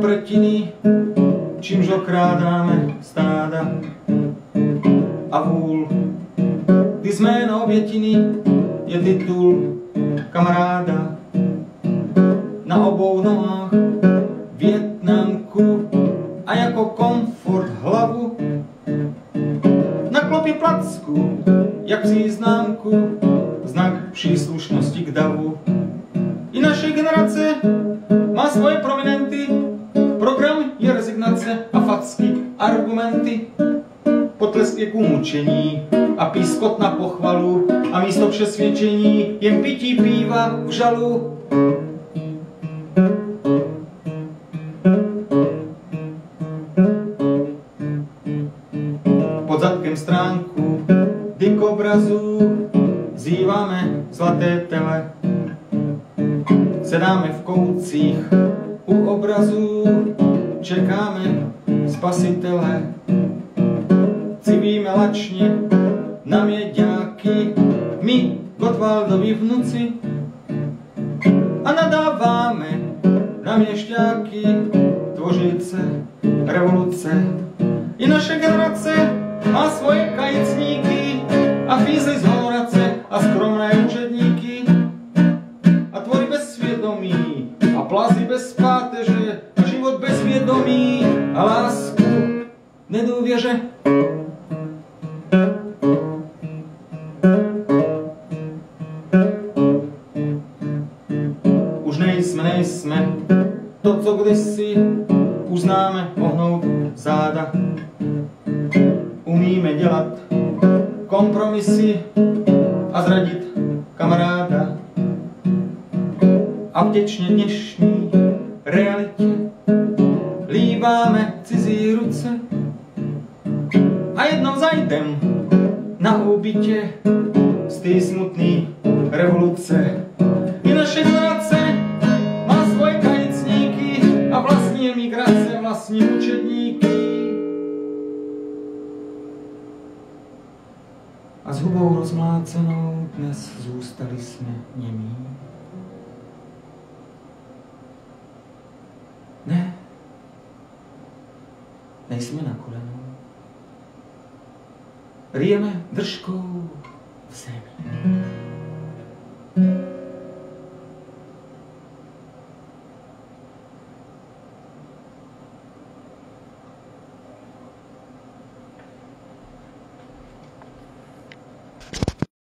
obretiny, čímž okrádáme stáda a vůl. Ty jméno obětiny je titul kamaráda. Na obou nohách Vietnamku a jako komfort hlavu. Na klopě placku, jak příznámku, znak příslušnosti k davu. I naše generace má svoje prominenty, program je rezignace a facky, argumenty. Potlesk je k umučení a pískot na pochvalu a místo přesvědčení jen pití píva v žalu. Pod zadkem stránku dikobrazů zýváme zlaté tele. Sedáme v koutcích u obrazů, čekáme spasitele. Civíme lačně na měďáky, my Gottwaldovi vnuci, a nadáváme na měšťáky, tvořice revoluce. I naše generace má svoje kajecníky a fízly z honorace a skromné učedníky a tvory bez svědomí a plazy bez páteře a život bez vědomí a lásku nedůvěře. Už nejsme to, co kdysi uznáme ohnout záda. Umíme dělat kompromisy a zradit kamaráda. A vděčně dnešní realitě líbáme cizí ruce a jednou zajdem na úbytě z té smutný revoluce. I naše generace má svoje kajecníky a vlastní emigrace, vlastní učedníky. A s hubou rozmlácenou dnes zůstali jsme němí. Ne, nejsme na kolenou. Ryjeme držkou v zemi.